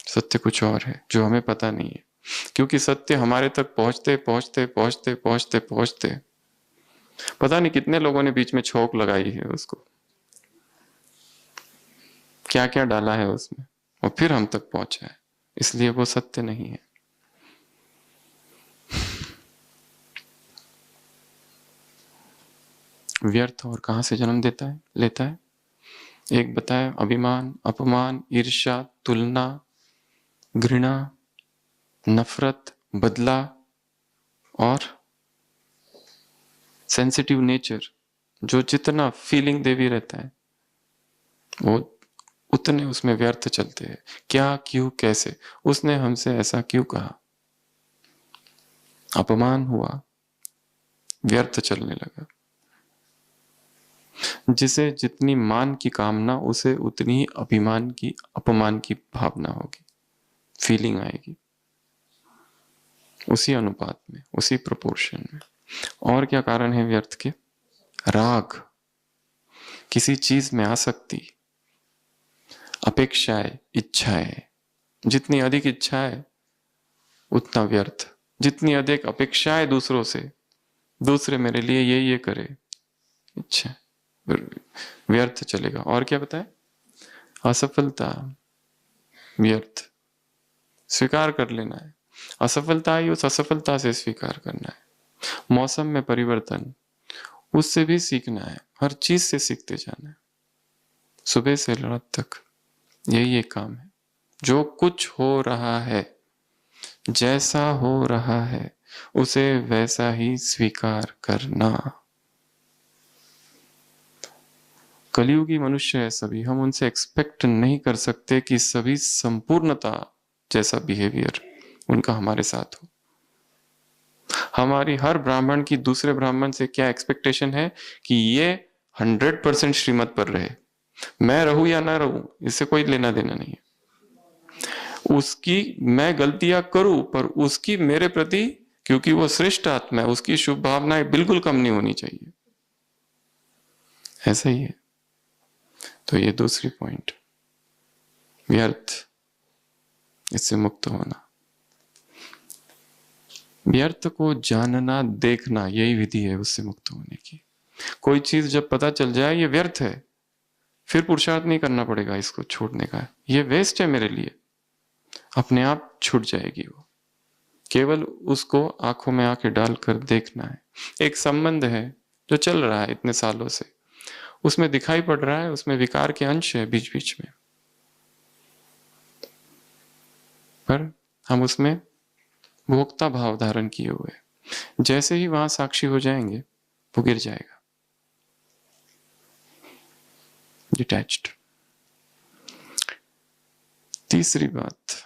सत्य कुछ और है जो हमें पता नहीं है, क्योंकि सत्य हमारे तक पहुंचते पहुंचते पहुंचते पहुंचते पहुंचते पता नहीं कितने लोगों ने बीच में छोक लगाई है उसको, क्या क्या डाला है उसमें, और फिर हम तक पहुंचा है, इसलिए वो सत्य नहीं है। व्यर्थ और कहां से जन्म देता है, लेता है? एक बताए, अभिमान, अपमान, ईर्ष्या, तुलना, घृणा, नफरत, बदला और सेंसिटिव नेचर। जो जितना फीलिंग देवी रहता है वो उतने उसमें व्यर्थ चलते हैं। क्या, क्यों, कैसे, उसने हमसे ऐसा क्यों कहा, अपमान हुआ, व्यर्थ चलने लगा। जिसे जितनी मान की कामना, उसे उतनी ही अभिमान की, अपमान की भावना होगी, फीलिंग आएगी, उसी अनुपात में, उसी प्रोपोर्शन में। और क्या कारण है व्यर्थ के? राग, किसी चीज में आसक्ति, अपेक्षाएं, इच्छाएं। जितनी अधिक इच्छा है उतना व्यर्थ, जितनी अधिक अपेक्षाएं दूसरों से, दूसरे मेरे लिए ये करे, इच्छा, व्यर्थ चलेगा। और क्या बताए? असफलता, व्यर्थ, स्वीकार कर लेना है। असफलता आई, उस असफलता से स्वीकार करना है। मौसम में परिवर्तन, उससे भी सीखना है, हर चीज से सीखते जाना है, सुबह से रात तक यही एक काम है। जो कुछ हो रहा है, जैसा हो रहा है, उसे वैसा ही स्वीकार करना। कलयुगी मनुष्य है सभी, हम उनसे एक्सपेक्ट नहीं कर सकते कि सभी संपूर्णता जैसा बिहेवियर उनका हमारे साथ हो। हमारी हर ब्राह्मण की दूसरे ब्राह्मण से क्या एक्सपेक्टेशन है कि ये 100% श्रीमत पर रहे, मैं रहूं या ना रहूं इससे कोई लेना देना नहीं है। उसकी मैं गलतियां करूं पर उसकी मेरे प्रति, क्योंकि वो श्रेष्ठ आत्मा है, उसकी शुभ भावनाएं बिल्कुल कम नहीं होनी चाहिए। ऐसा ही है। तो ये दूसरी पॉइंट, व्यर्थ, इससे मुक्त होना। व्यर्थ को जानना, देखना, यही विधि है उससे मुक्त होने की। कोई चीज जब पता चल जाए ये व्यर्थ है, फिर पुरुषार्थ नहीं करना पड़ेगा इसको छोड़ने का, ये वेस्ट है मेरे लिए, अपने आप छूट जाएगी वो। केवल उसको आंखों में आंखें डालकर देखना है। एक संबंध है जो चल रहा है इतने सालों से, उसमें दिखाई पड़ रहा है, उसमें विकार के अंश है बीच बीच में, पर हम उसमें भोक्ता भाव धारण किए हुए। जैसे ही वहां साक्षी हो जाएंगे वो गिर जाएगा, डिटैच्ड। तीसरी बात,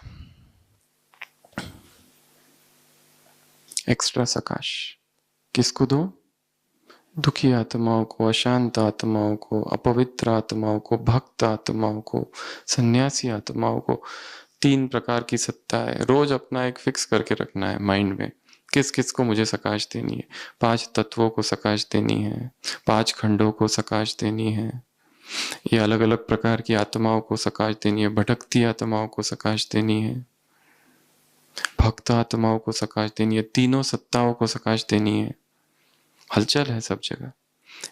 एक्स्ट्रा सकाश। किसको दो? दुखी आत्माओं को, अशांत आत्माओं को, अपवित्र आत्माओं को, भक्त आत्माओं को, सन्यासी आत्माओं को। 3 प्रकार की सत्ता है, रोज अपना एक फिक्स करके रखना है माइंड में, किस किस को मुझे सकाश देनी है। 5 तत्वों को सकाश देनी है, 5 खंडों को सकाश देनी है, ये अलग अलग प्रकार की आत्माओं को सकाश देनी है, भटकती आत्माओं को सकाश देनी है, भक्त आत्माओं को सकाश देनी है, तीनों सत्ताओं को सकाश देनी है। हलचल है सब जगह,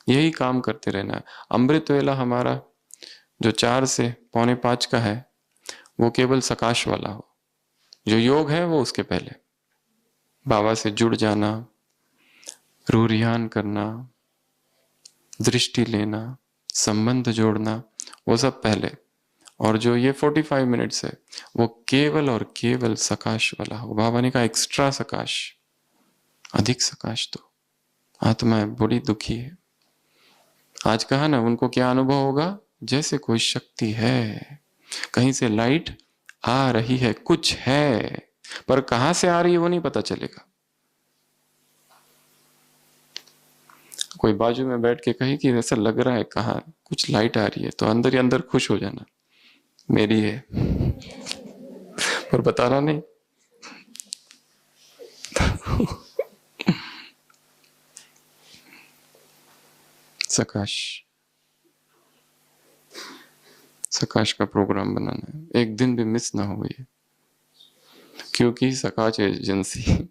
यही काम करते रहना है। अमृत वेला हमारा जो 4 से पौने 5 का है वो केवल सकाश वाला हो, जो योग है वो उसके पहले, बाबा से जुड़ जाना, रूरियान करना, दृष्टि लेना, संबंध जोड़ना, वो सब पहले। और जो ये 45 मिनट्स है वो केवल और केवल सकाश वाला हो। बाबा ने कहा एक्स्ट्रा सकाश, अधिक सकाश दो, आत्माएं बड़ी दुखी है। आज कहा ना, उनको क्या अनुभव होगा? जैसे कोई शक्ति है, कहीं से लाइट आ रही है, कुछ है, पर कहां से आ रही है वो नहीं पता चलेगा। कोई बाजू में बैठ के कहे कि ऐसा लग रहा है कहाँ कुछ लाइट आ रही है, तो अंदर ही अंदर खुश हो जाना, मेरी है पर बताना नहीं। सकाश, सकाश का प्रोग्राम बनाना है, एक दिन भी मिस ना हो ये, क्योंकि सकाश एजेंसी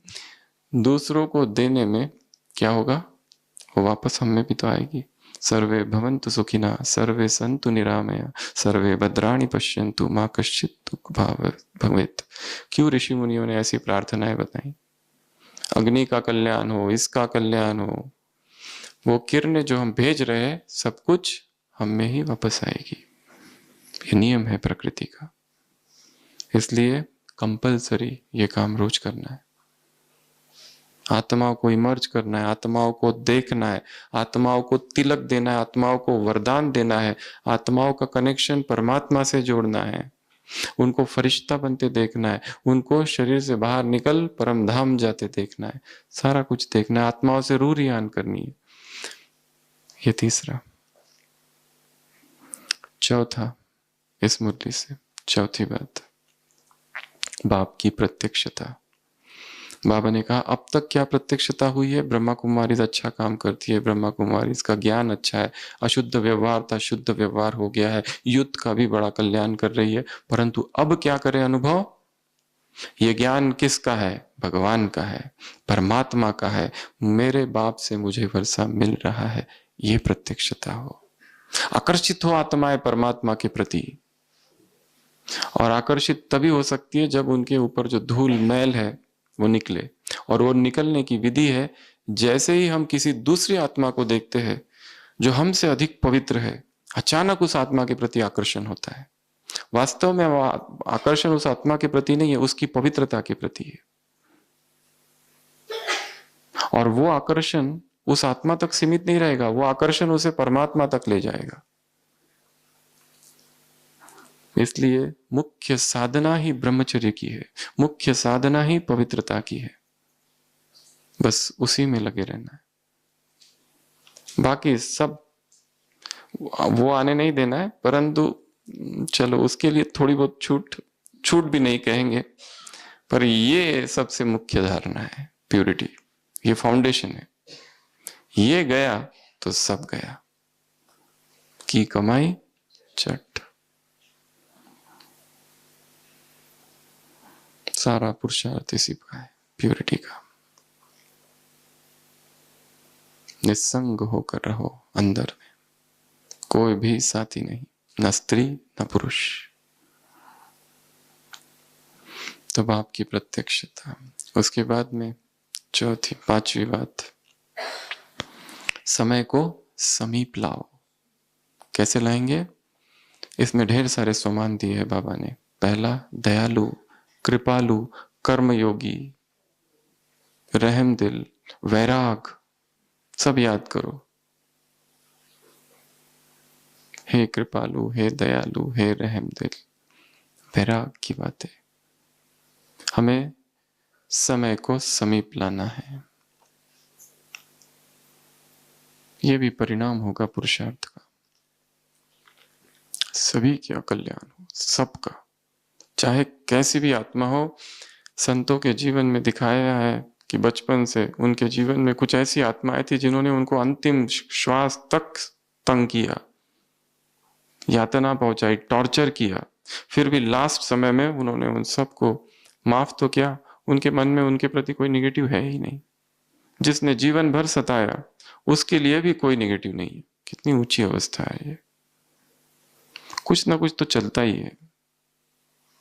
दूसरों को देने में क्या होगा, वो वापस हम में भी तो आएगी। सर्वे भवन्तु सुखिनः, सर्वे सन्तु निरामया, सर्वे भद्राणि पश्यन्तु मां कश्चित् दुःख भाग भवेत्। क्यों ऋषि मुनियों ने ऐसी प्रार्थनाएं बताई? अग्नि का कल्याण हो, इसका कल्याण हो, वो किरणें जो हम भेज रहे हैं सब कुछ हम में ही वापस आएगी। ये नियम है प्रकृति का, इसलिए कंपलसरी ये काम रोज करना है। आत्माओं को इमर्ज करना है, आत्माओं को देखना है, आत्माओं को तिलक देना है, आत्माओं को वरदान देना है, आत्माओं का कनेक्शन परमात्मा से जोड़ना है, उनको फरिश्ता बनते देखना है, उनको शरीर से बाहर निकल परम धाम जाते देखना है, सारा कुछ देखना है, आत्माओं से रूह रियान करनी है। ये तीसरा। चौथा, इस मुरली से चौथी बात, बाप की प्रत्यक्षता। बाबा ने कहा अब तक क्या प्रत्यक्षता हुई है? ब्रह्मा कुमारी अच्छा काम करती है, ब्रह्मा कुमारी का ज्ञान अच्छा है, अशुद्ध व्यवहार था शुद्ध व्यवहार हो गया है, युद्ध का भी बड़ा कल्याण कर रही है, परंतु अब क्या करे अनुभव? ये ज्ञान किसका है? भगवान का है, परमात्मा का है, मेरे बाप से मुझे वर्षा मिल रहा है, ये प्रत्यक्षता हो। आकर्षित हो आत्माएं परमात्मा के प्रति, और आकर्षित तभी हो सकती है जब उनके ऊपर जो धूल मैल है वो निकले, और वो निकलने की विधि है जैसे ही हम किसी दूसरी आत्मा को देखते हैं जो हमसे अधिक पवित्र है, अचानक उस आत्मा के प्रति आकर्षण होता है। वास्तव में वो आकर्षण उस आत्मा के प्रति नहीं है, उसकी पवित्रता के प्रति है, और वो आकर्षण उस आत्मा तक सीमित नहीं रहेगा, वो आकर्षण उसे परमात्मा तक ले जाएगा। इसलिए मुख्य साधना ही ब्रह्मचर्य की है, मुख्य साधना ही पवित्रता की है, बस उसी में लगे रहना है। बाकी सब वो आने नहीं देना है, परंतु चलो उसके लिए थोड़ी बहुत छूट भी नहीं कहेंगे, पर ये सबसे मुख्य धारणा है, प्यूरिटी, ये फाउंडेशन है। ये गया तो सब गया, की कमाई चट, सारा पुरुषार्थ इसी का है, प्यूरिटी का। निस्संग होकर रहो अंदर में, कोई भी साथी नहीं, न स्त्री न पुरुष। तो बाप की प्रत्यक्षता। उसके बाद में चौथी पांचवी बात, समय को समीप लाओ। कैसे लाएंगे? इसमें ढेर सारे सोमान दिए है बाबा ने। पहला, दयालु, कृपालु, कर्मयोगी, रहम दिल, वैराग, सब याद करो। हे कृपालु, हे दयालु, हे रहम दिल, वैराग की बातें। हमें समय को समीप लाना है, यह भी परिणाम होगा पुरुषार्थ का। सभी का कल्याण हो, सबका, चाहे कैसी भी आत्मा हो। संतों के जीवन में दिखाया है कि बचपन से उनके जीवन में कुछ ऐसी आत्माएं थी जिन्होंने उनको अंतिम श्वास तक तंग किया, यातना पहुंचाई, टॉर्चर किया, फिर भी लास्ट समय में उन्होंने उन सबको माफ तो किया। उनके मन में उनके प्रति कोई निगेटिव है ही नहीं। जिसने जीवन भर सताया उसके लिए भी कोई निगेटिव नहीं है। कितनी ऊंची अवस्था है ये। कुछ ना कुछ तो चलता ही है।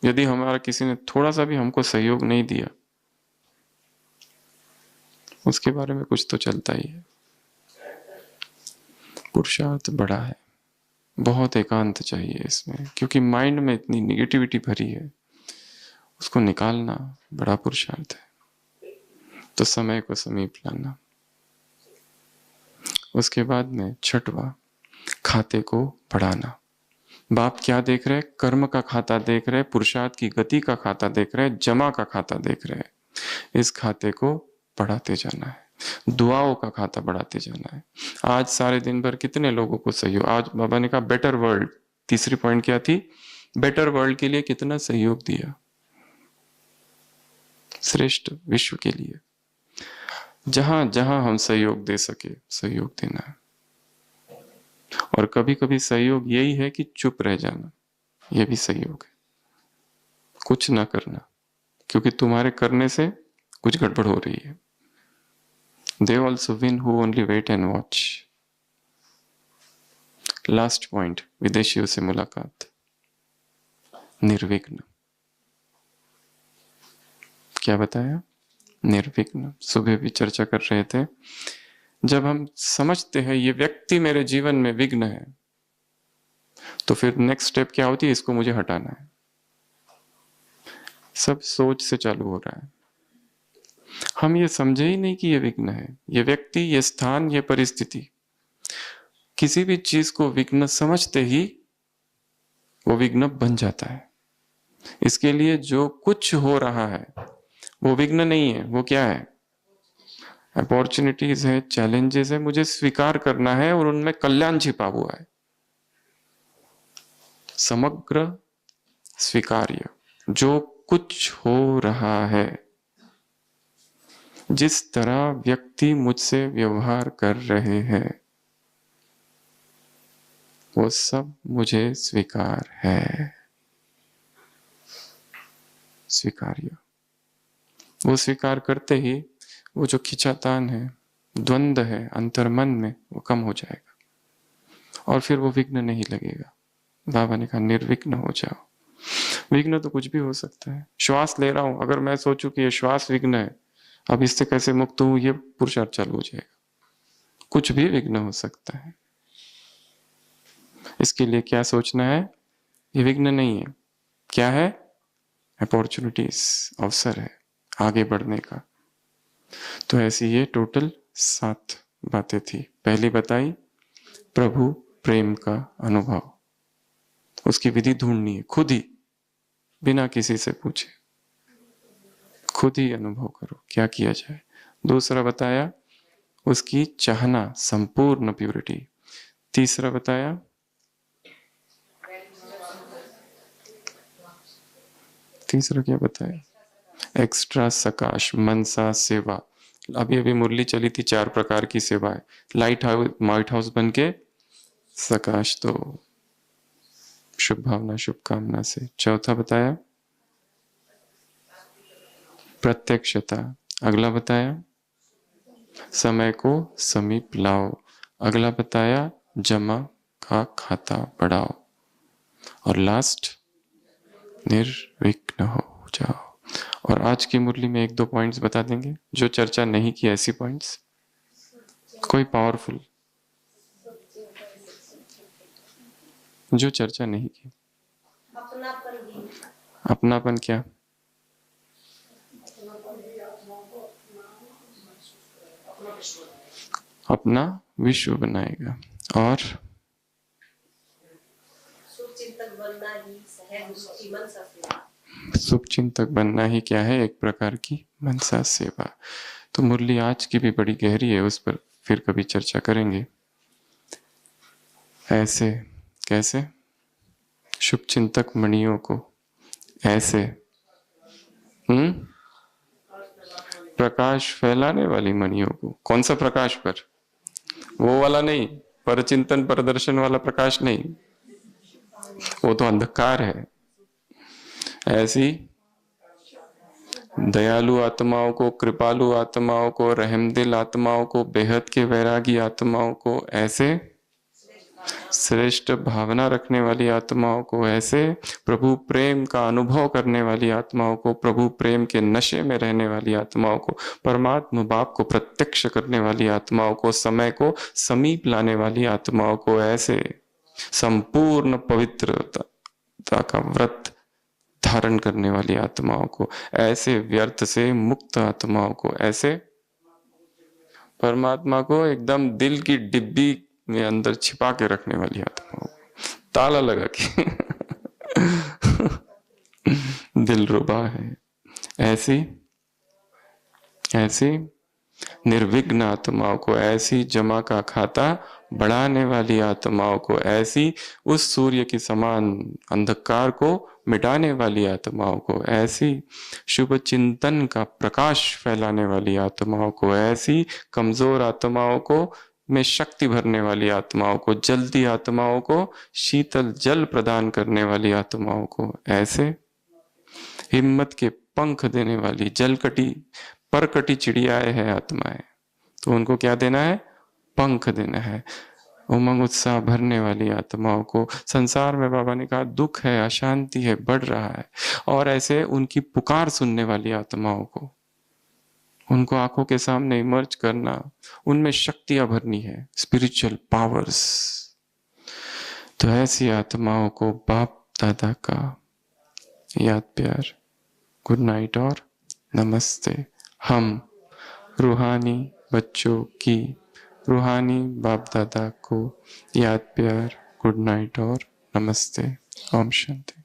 यदि हमारा किसी ने थोड़ा सा भी हमको सहयोग नहीं दिया, उसके बारे में कुछ तो चलता ही है। पुरुषार्थ बड़ा है, बहुत एकांत चाहिए इसमें, क्योंकि माइंड में इतनी निगेटिविटी भरी है, उसको निकालना बड़ा पुरुषार्थ है। तो समय को समीप लाना। उसके बाद में छठवां, खाते को बढ़ाना। बाप क्या देख रहे? कर्म का खाता देख रहे, पुरुषार्थ की गति का खाता देख रहे, जमा का खाता देख रहे। इस खाते को बढ़ाते जाना है, दुआओं का खाता बढ़ाते जाना है। आज सारे दिन भर कितने लोगों को सहयोग, आज बाबा ने कहा बेटर वर्ल्ड, तीसरी पॉइंट क्या थी? बेटर वर्ल्ड के लिए कितना सहयोग दिया, श्रेष्ठ विश्व के लिए। जहां जहां हम सहयोग दे सके सहयोग देना है। और कभी कभी सहयोग यही है कि चुप रह जाना, यह भी सहयोग है, कुछ ना करना, क्योंकि तुम्हारे करने से कुछ गड़बड़ हो रही है। They also win who only wait and watch. Last point, विदेशियों से मुलाकात। निर्विघ्न, क्या बताया? निर्विघ्न। सुबह भी चर्चा कर रहे थे, जब हम समझते हैं ये व्यक्ति मेरे जीवन में विघ्न है, तो फिर नेक्स्ट स्टेप क्या होती है? इसको मुझे हटाना है। सब सोच से चालू हो रहा है। हम ये समझे ही नहीं कि ये विघ्न है, ये व्यक्ति, ये स्थान, ये परिस्थिति। किसी भी चीज को विघ्न समझते ही वो विघ्न बन जाता है। इसके लिए जो कुछ हो रहा है वो विघ्न नहीं है, वो क्या है? अपॉर्चुनिटीज है, चैलेंजेस है, मुझे स्वीकार करना है और उनमें कल्याण छिपा हुआ है। समग्र स्वीकार्य जो कुछ हो रहा है, जिस तरह व्यक्ति मुझसे व्यवहार कर रहे हैं, वो सब मुझे स्वीकार है। स्वीकार्य। वो स्वीकार करते ही वो जो खिंचातान है, द्वंद्व है अंतर्मन में, वो कम हो जाएगा और फिर वो विघ्न नहीं लगेगा। बाबा ने कहा निर्विघ्न हो जाओ। विघ्न तो कुछ भी हो सकता है। श्वास ले रहा हूं, अगर मैं सोचूं कि ये श्वास विघ्न है, अब इससे कैसे मुक्त हूं, ये पुरुषार्थ चालू हो जाएगा। कुछ भी विघ्न हो सकता है। इसके लिए क्या सोचना है? ये विघ्न नहीं है, क्या है? अपॉर्चुनिटीज, अवसर है आगे बढ़ने का। तो ऐसी ये टोटल 7 बातें थी। पहली बताई प्रभु प्रेम का अनुभव, उसकी विधि ढूंढनी है, खुद ही, बिना किसी से पूछे, खुद ही अनुभव करो क्या किया जाए। दूसरा बताया उसकी चाहना, संपूर्ण प्यूरिटी। तीसरा बताया क्या बताया? एक्स्ट्रा सकाश, मनसा सेवा। अभी अभी मुरली चली थी 4 प्रकार की सेवाएं। लाइट हाउस बन के सकाश दो, शुभ भावना शुभकामना से। चौथा बताया प्रत्यक्षता। अगला बताया समय को समीप लाओ। अगला बताया जमा का खाता बढ़ाओ। और लास्ट निर्विघ्न हो जाओ। और आज की मुरली में 1-2 पॉइंट्स बता देंगे जो चर्चा नहीं की, ऐसी पॉइंट्स कोई पावरफुल जो चर्चा नहीं की। अपनापन क्या? अपना विश्व बनाएगा। और शुभचिंतक बनना ही क्या है? एक प्रकार की मनसा सेवा। तो मुरली आज की भी बड़ी गहरी है, उस पर फिर कभी चर्चा करेंगे। ऐसे कैसे? शुभचिंतक मणियों को ऐसे प्रकाश फैलाने वाली मणियों को। कौन सा प्रकाश? पर वो वाला नहीं, पर चिंतन प्रदर्शन वाला प्रकाश नहीं, वो तो अंधकार है। ऐसी दयालु आत्माओं को, कृपालु आत्माओं को, रहमदिल आत्माओं को, बेहद के वैरागी आत्माओं को, ऐसे श्रेष्ठ भावना रखने वाली आत्माओं को, ऐसे प्रभु प्रेम का अनुभव करने वाली आत्माओं को, प्रभु प्रेम के नशे में रहने वाली आत्माओं को, परमात्मा बाप को प्रत्यक्ष करने वाली आत्माओं को, समय को समीप लाने वाली आत्माओं को, ऐसे संपूर्ण पवित्रता का व्रत धारण करने वाली आत्माओं को, ऐसे व्यर्थ से मुक्त आत्माओं को, ऐसे परमात्मा को एकदम दिल की डिब्बी में अंदर छिपा के रखने वाली आत्माओं को, ताला लगा के दिल रुबा है, ऐसी निर्विघ्न आत्माओं को, ऐसी जमा का खाता बढ़ाने वाली आत्माओं को, ऐसी उस सूर्य की समान अंधकार को मिटाने वाली आत्माओं को, ऐसी शुभ चिंतन का प्रकाश फैलाने वाली आत्माओं को, ऐसी कमजोर आत्माओं को में शक्ति भरने वाली आत्माओं को, जलती आत्माओं को शीतल जल प्रदान करने वाली आत्माओं को, ऐसे हिम्मत के पंख देने वाली जलकटी परकटी चिड़ियाएं हैं आत्माएं, तो उनको क्या देना है? पंख देना है। उमंग उत्साह भरने वाली आत्माओं को, संसार में बाबा ने कहा दुख है, अशांति है, बढ़ रहा है, और ऐसे उनकी पुकार सुनने वाली आत्माओं को, उनको आंखों के सामने इमर्ज करना, उनमें शक्तियां भरनी है, स्पिरिचुअल पावर्स। तो ऐसी आत्माओं को बाप दादा का याद प्यार, गुड नाइट और नमस्ते। हम रूहानी बच्चों की रूहानी बाप दादा को याद प्यार, गुड नाइट और नमस्ते। ओम शांति।